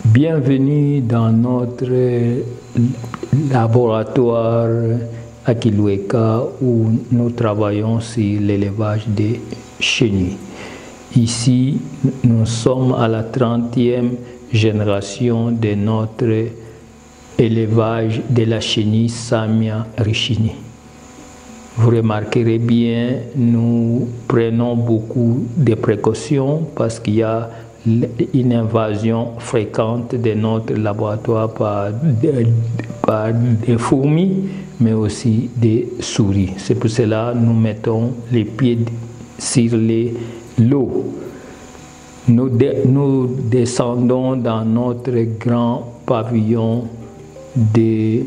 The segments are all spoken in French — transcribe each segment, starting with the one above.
Bienvenue dans notre laboratoire à Kilouéka où nous travaillons sur l'élevage des chenilles. Ici, nous sommes à la 30e génération de notre élevage de la chenille Samia richini. Vous remarquerez bien, nous prenons beaucoup de précautions parce qu'il y a une invasion fréquente de notre laboratoire par des fourmis, mais aussi des souris. C'est pour cela que nous mettons les pieds sur l'eau. Nous descendons dans notre grand pavillon de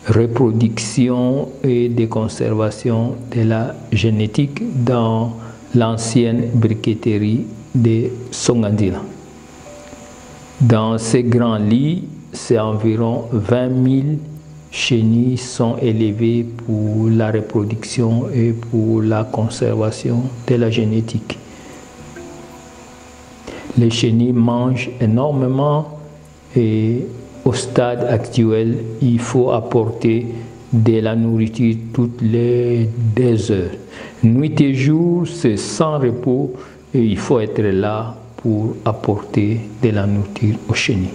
reproduction et de conservation de la génétique dans l'ancienne briqueterie de Songandila. Dans ces grands lits, c'est environ 20 000 chenilles sont élevées pour la reproduction et pour la conservation de la génétique. Les chenilles mangent énormément et au stade actuel, il faut apporter de la nourriture toutes les 2 heures. Nuit et jour, c'est sans repos et il faut être là pour apporter de la nourriture aux chenilles.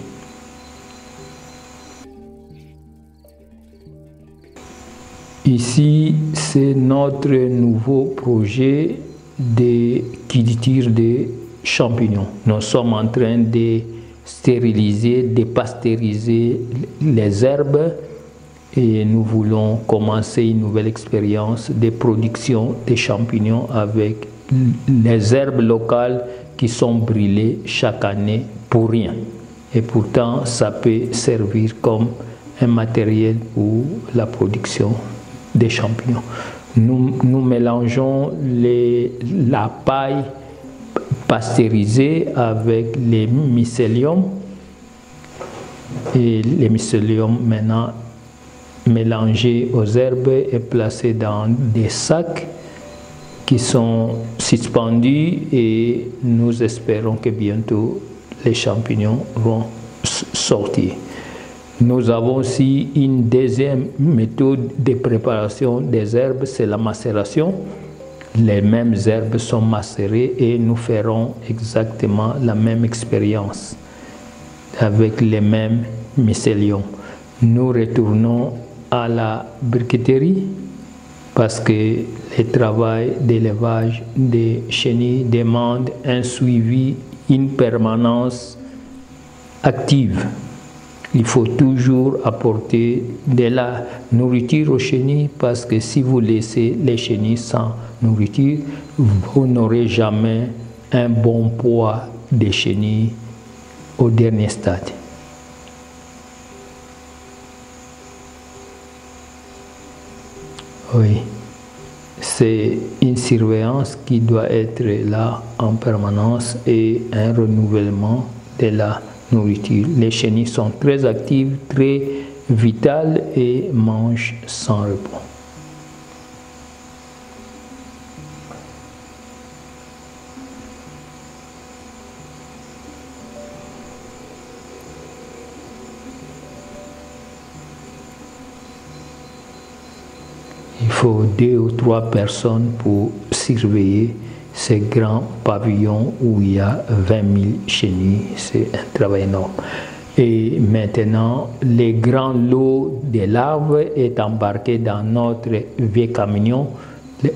Ici, c'est notre nouveau projet de culture de champignons. Nous sommes en train de stériliser, de pasteuriser les herbes et nous voulons commencer une nouvelle expérience de production de champignons avec les herbes locales qui sont brûlées chaque année pour rien. Et pourtant, ça peut servir comme un matériel pour la production des champignons. Nous mélangeons la paille pasteurisée avec les mycéliums et les mycéliums maintenant mélangés aux herbes et placés dans des sacs qui sont suspendus et nous espérons que bientôt les champignons vont sortir. Nous avons aussi une deuxième méthode de préparation des herbes, c'est la macération. Les mêmes herbes sont macérées et nous ferons exactement la même expérience avec les mêmes mycéliums. Nous retournons à la briqueterie parce que le travail d'élevage des chenilles demande un suivi, une permanence active. Il faut toujours apporter de la nourriture aux chenilles parce que si vous laissez les chenilles sans nourriture, vous n'aurez jamais un bon poids de chenilles au dernier stade. Oui, c'est une surveillance qui doit être là en permanence et un renouvellement de la nourriture. Les chenilles sont très actives, très vitales et mangent sans repos. Il faut 2 ou 3 personnes pour surveiller ces grands pavillons où il y a 20 000 chenilles. C'est un travail énorme. Et maintenant, les grands lots de larves est embarqué dans notre vieux camion,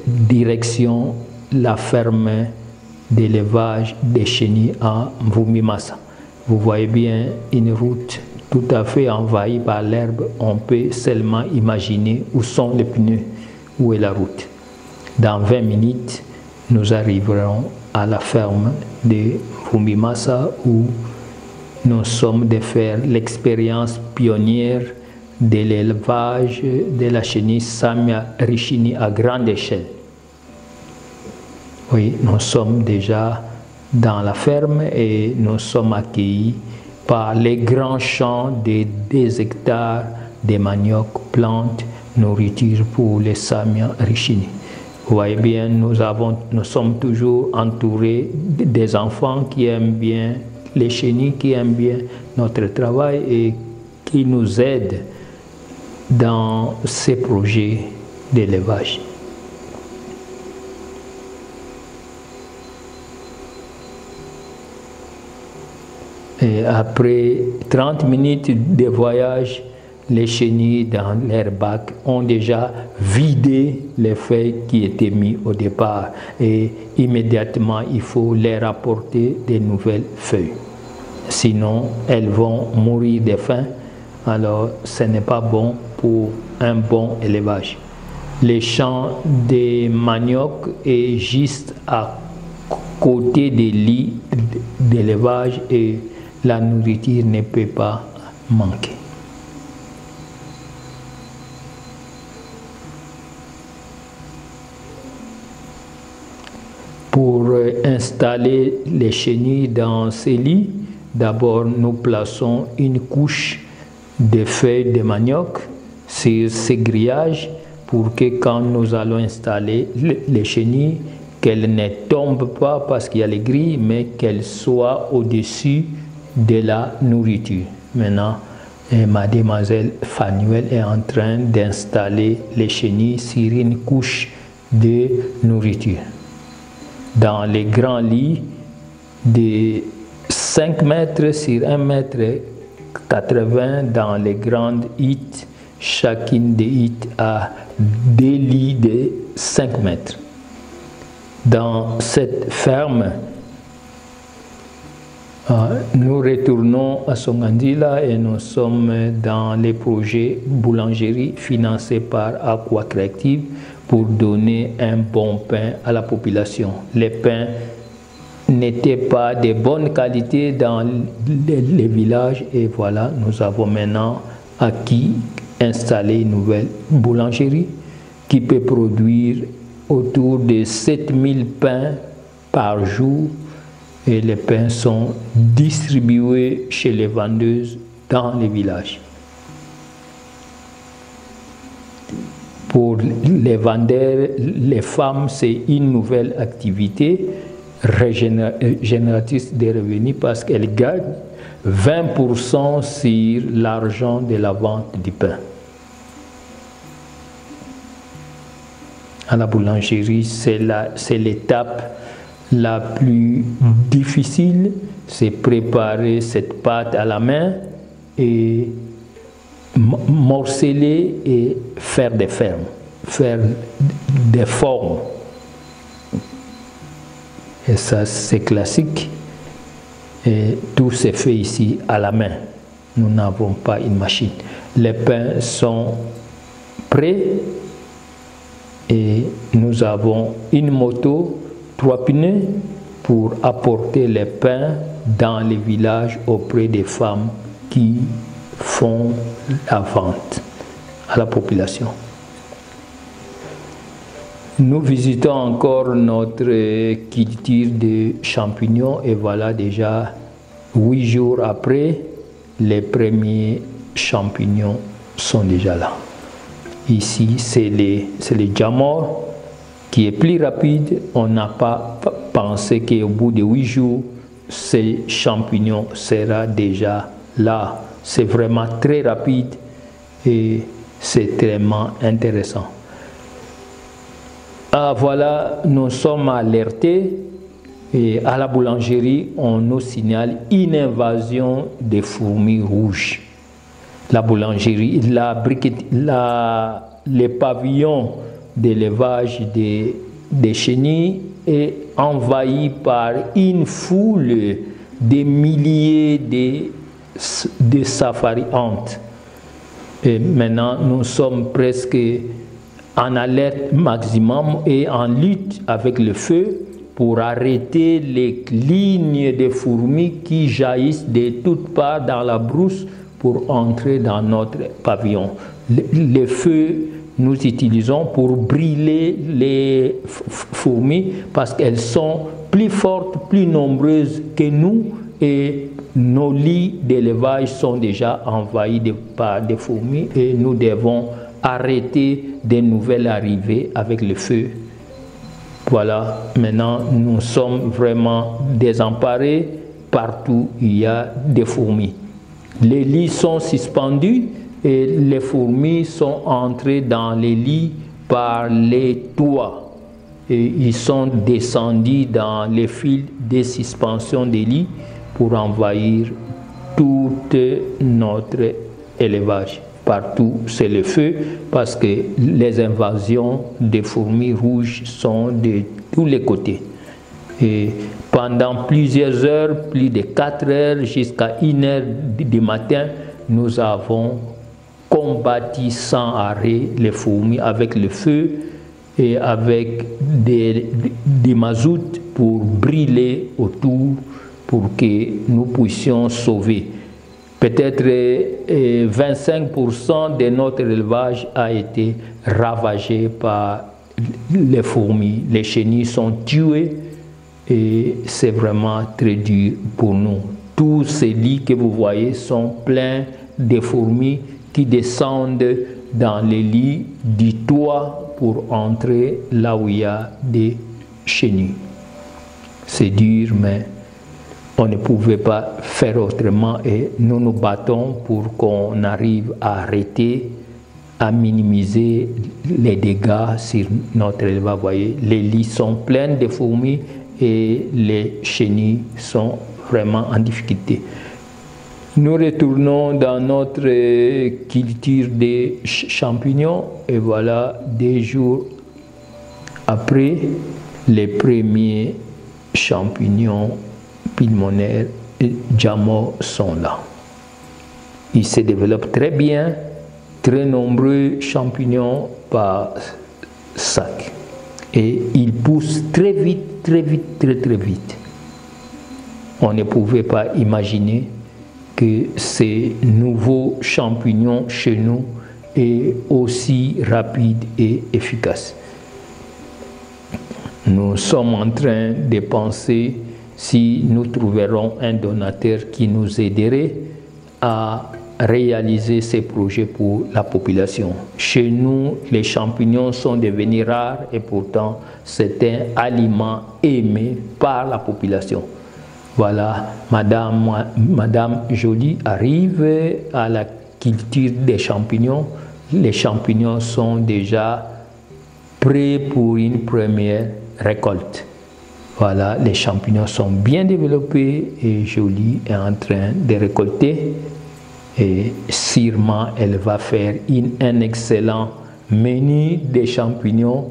direction la ferme d'élevage des chenilles à Mvumimasa. Vous voyez bien une route tout à fait envahie par l'herbe. On peut seulement imaginer où sont les pneus, où est la route. Dans 20 minutes, nous arriverons à la ferme de Mvumimasa où nous sommes de faire l'expérience pionnière de l'élevage de la chenille Samia richini à grande échelle. Oui, nous sommes déjà dans la ferme et nous sommes accueillis par les grands champs de 2 hectares de manioc, plantes, nourriture pour les Samia richini. Vous voyez bien, nous sommes toujours entourés des enfants qui aiment bien les chenilles, qui aiment bien notre travail et qui nous aident dans ces projets d'élevage. Et après 30 minutes de voyage, les chenilles dans leur bac ont déjà vidé les feuilles qui étaient mises au départ et immédiatement il faut leur apporter de nouvelles feuilles. Sinon, elles vont mourir de faim, alors ce n'est pas bon pour un bon élevage. Le champ des manioc est juste à côté des lits d'élevage et la nourriture ne peut pas manquer. Pour installer les chenilles dans ces lits, d'abord nous plaçons une couche de feuilles de manioc sur ces grillages pour que quand nous allons installer les chenilles, qu'elles ne tombent pas parce qu'il y a les grilles, mais qu'elles soient au-dessus de la nourriture. Maintenant, mademoiselle Fanuel est en train d'installer les chenilles sur une couche de nourriture. Dans les grands lits de 5 mètres sur 1 mètre 80, dans les grandes huttes, chacune des huttes a des lits de 5 mètres. Dans cette ferme, nous retournons à Songandila et nous sommes dans les projets boulangerie financés par Aqua Creative pour donner un bon pain à la population. Les pains n'étaient pas de bonne qualité dans les villages et voilà, nous avons maintenant acquis, installé une nouvelle boulangerie qui peut produire autour de 7000 pains par jour et les pains sont distribués chez les vendeuses dans les villages. Pour les vendeurs, les femmes, c'est une nouvelle activité génératrice de revenus parce qu'elles gagnent 20% sur l'argent de la vente du pain. À la boulangerie, c'est l'étape la plus difficile, c'est préparer cette pâte à la main et morceler et faire des formes. Et ça, c'est classique. Et tout se fait ici à la main. Nous n'avons pas une machine. Les pains sont prêts et nous avons une moto, 3 pneus pour apporter les pains dans les villages auprès des femmes qui font la vente à la population. Nous visitons encore notre culture de champignons et voilà déjà 8 jours après, les premiers champignons sont déjà là. Ici, c'est le jamor qui est plus rapide. On n'a pas pensé qu'au bout de 8 jours, ces champignons sera déjà là. C'est vraiment très rapide et c'est tellement intéressant. Ah, voilà, nous sommes alertés et à la boulangerie, on nous signale une invasion des fourmis rouges. La boulangerie, le pavillon d'élevage des chenilles est envahi par une foule de milliers de safariantes. Et maintenant, nous sommes presque en alerte maximum et en lutte avec le feu pour arrêter les lignes de fourmis qui jaillissent de toutes parts dans la brousse pour entrer dans notre pavillon. Le feu, nous utilisons pour brûler les fourmis parce qu'elles sont plus fortes, plus nombreuses que nous et nos lits d'élevage sont déjà envahis par des fourmis et nous devons arrêter des nouvelles arrivées avec le feu Voilà, maintenant nous sommes vraiment désemparés. Partout il y a des fourmis. Les lits sont suspendus et les fourmis sont entrées dans les lits par les toits. Et ils sont descendus dans les fils de suspension des lits pour envahir tout notre élevage. Partout, c'est le feu parce que les invasions des fourmis rouges sont de tous les côtés. Et pendant plusieurs heures, plus de 4 heures, jusqu'à 1 heure du matin, nous avons combattu sans arrêt les fourmis avec le feu et avec des mazout pour brûler autour pour que nous puissions sauver. Peut-être 25% de notre élevage a été ravagé par les fourmis. Les chenilles sont tuées et c'est vraiment très dur pour nous. Tous ces lits que vous voyez sont pleins de fourmis qui descendent dans les lits du toit pour entrer là où il y a des chenilles. C'est dur, mais on ne pouvait pas faire autrement et nous nous battons pour qu'on arrive à arrêter, à minimiser les dégâts sur notre élevage. Vous voyez, les lits sont pleins de fourmis et les chenilles sont vraiment en difficulté. Nous retournons dans notre culture des champignons et voilà, 2 jours après, les premiers champignons pulmonaires Jamo sont là. Ils se développent très bien, très nombreux champignons par sac. Et ils poussent très vite, très vite, très très vite. On ne pouvait pas imaginer que ces nouveaux champignons chez nous est aussi rapide et efficace. Nous sommes en train de penser si nous trouverons un donateur qui nous aiderait à réaliser ces projets pour la population. Chez nous, les champignons sont devenus rares et pourtant c'est un aliment aimé par la population. Voilà, Madame Jolie arrive à la culture des champignons. Les champignons sont déjà prêts pour une première récolte. Voilà, les champignons sont bien développés et Jolie est en train de récolter. Et sûrement, elle va faire un excellent menu de champignons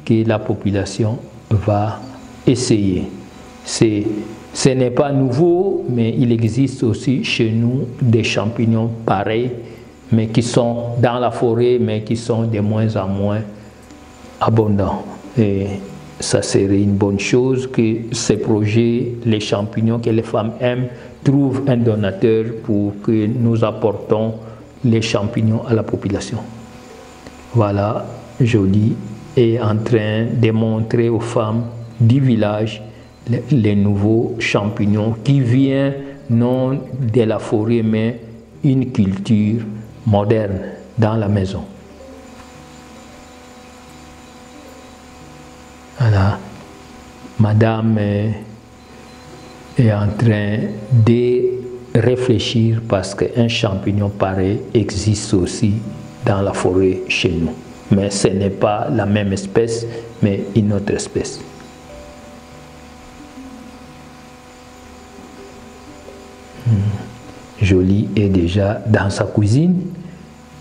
que la population va essayer. Ce n'est pas nouveau, mais il existe aussi chez nous des champignons pareils, mais qui sont dans la forêt, mais qui sont de moins en moins abondants. Et ça serait une bonne chose que ces projets, les champignons que les femmes aiment, trouvent un donateur pour que nous apportons les champignons à la population. Voilà, Jolie est en train de montrer aux femmes du village les nouveaux champignons qui viennent non de la forêt mais une culture moderne dans la maison. Voilà, Madame est en train de réfléchir parce qu'un champignon pareil existe aussi dans la forêt chez nous. Mais ce n'est pas la même espèce, mais une autre espèce. Jolie est déjà dans sa cuisine.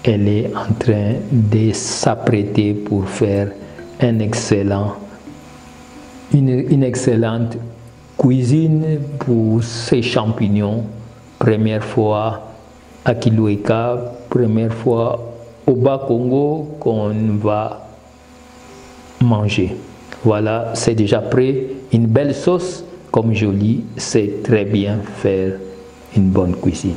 Elle est en train de s'apprêter pour faire une excellente cuisine pour ces champignons. Première fois à Kiloueka, première fois au Bas-Congo qu'on va manger. Voilà, c'est déjà prêt. Une belle sauce, comme Jolie sait très bien faire une bonne cuisine.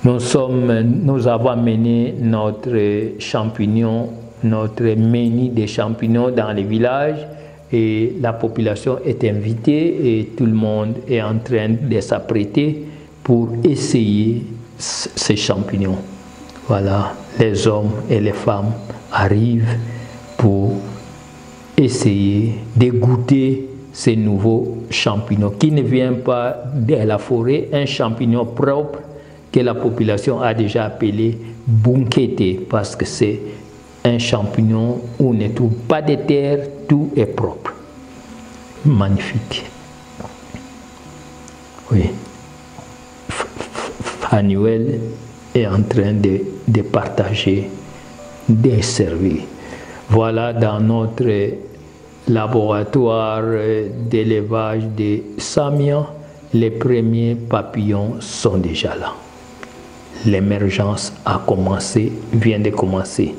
Nous avons amené notre champignon, notre menu de champignons dans les villages et la population est invitée et tout le monde est en train de s'apprêter pour essayer ces champignons. Voilà, les hommes et les femmes arrivent pour essayer de goûter ces nouveaux champignons qui ne viennent pas de la forêt, un champignon propre que la population a déjà appelé bunkete parce que c'est un champignon où on ne trouve pas de terre, tout est propre. Magnifique. Oui. Fanuel est en train de partager, de servir. Voilà dans notre laboratoire d'élevage de Samia, les premiers papillons sont déjà là. L'émergence a commencé, vient de commencer.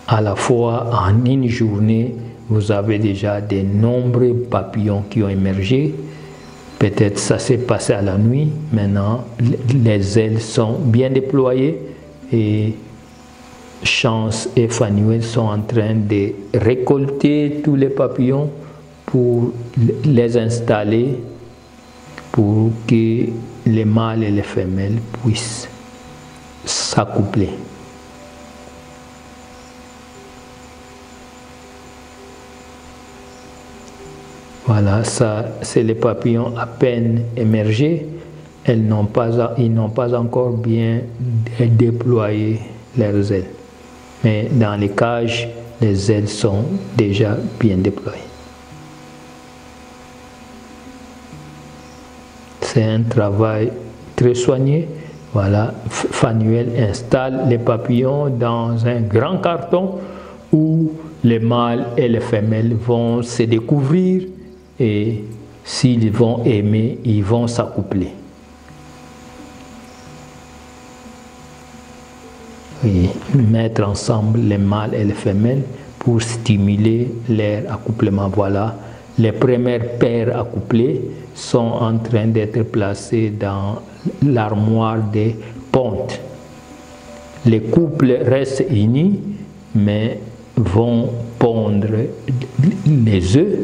À la fois, en une journée, vous avez déjà de nombreux papillons qui ont émergé. Peut-être ça s'est passé à la nuit. Maintenant, les ailes sont bien déployées et Chance et Fanuel sont en train de récolter tous les papillons pour les installer pour que les mâles et les femelles puissent s'accoupler. Voilà, ça, c'est les papillons à peine émergés. Ils n'ont pas encore bien déployé leurs ailes. Mais dans les cages, les ailes sont déjà bien déployées. C'est un travail très soigné. Voilà, Fanuel installe les papillons dans un grand carton où les mâles et les femelles vont se découvrir. Et s'ils vont aimer, ils vont s'accoupler. Et mettre ensemble les mâles et les femelles pour stimuler leur accouplement. Voilà, les premières paires accouplées sont en train d'être placées dans l'armoire des pontes. Les couples restent unis, mais vont pondre les œufs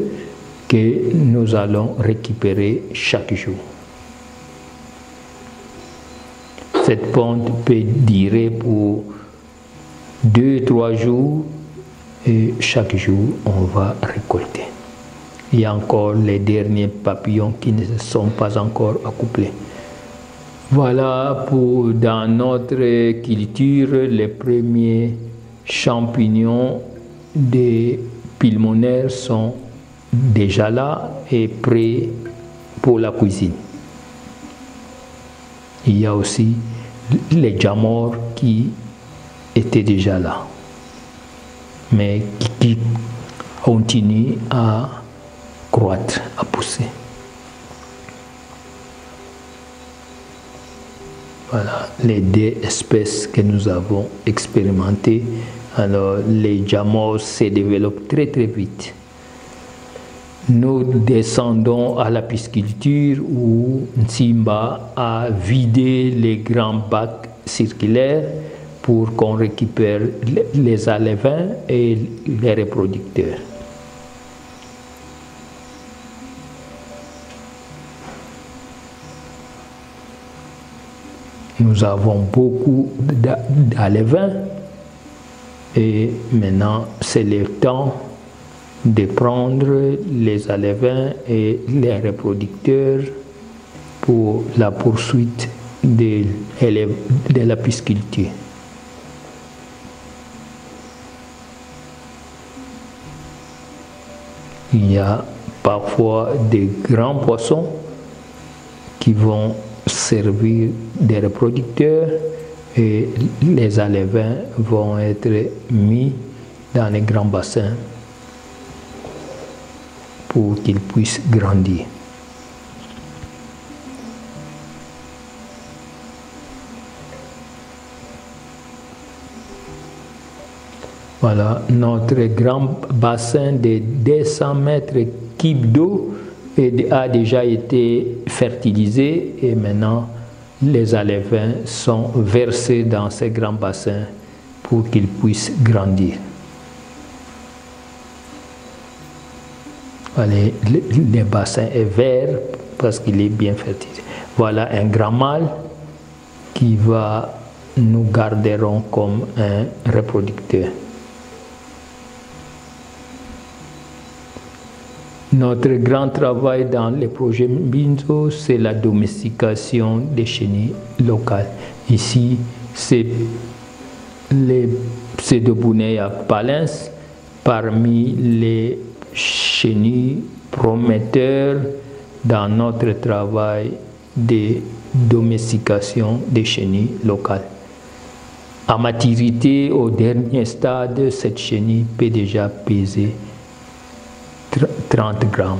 que nous allons récupérer chaque jour. Cette ponte peut durer pour 2-3 jours et chaque jour on va récolter. Il y a encore les derniers papillons qui ne sont pas encore accouplés. Voilà pour dans notre culture les premiers champignons des pulmonaires sont déjà là et prêts pour la cuisine. Il y a aussi les jamors qui étaient déjà là, mais qui continuent à croître, à pousser. Voilà les deux espèces que nous avons expérimentées. Alors les jamors se développent très très vite. Nous descendons à la pisciculture où Nsimba a vidé les grands bacs circulaires pour qu'on récupère les alevins et les reproducteurs. Nous avons beaucoup d'alevins et maintenant c'est le temps de prendre les alevins et les reproducteurs pour la poursuite de la pisciculture. Il y a parfois des grands poissons qui vont servir des reproducteurs et les alevins vont être mis dans les grands bassins pour qu'ils puissent grandir. Voilà notre grand bassin de 200 mètres cubes d'eau a déjà été fertilisé et maintenant les alevins sont versés dans ces grands bassins pour qu'ils puissent grandir. Voilà, le bassin est vert parce qu'il est bien fertilisé. Voilà un grand mâle qui nous garderont comme un reproducteur. Notre grand travail dans le projet Mbinzo, c'est la domestication des chenilles locales. Ici, c'est de Bouneya palens parmi les chenilles prometteurs dans notre travail de domestication des chenilles locales. À maturité, au dernier stade, cette chenille peut déjà peser 30 grammes.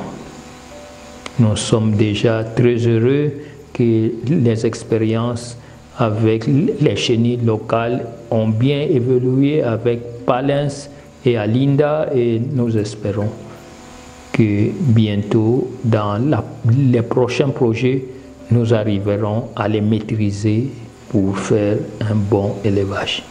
Nous sommes déjà très heureux que les expériences avec les chenilles locales ont bien évolué avec Palens et Alinda, et nous espérons que bientôt dans les prochains projets nous arriverons à les maîtriser pour faire un bon élevage.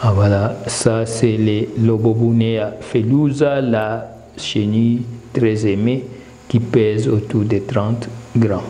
Ah, voilà, ça c'est les Lobobunea felusa, la chenille très aimée qui pèse autour de 30 grammes.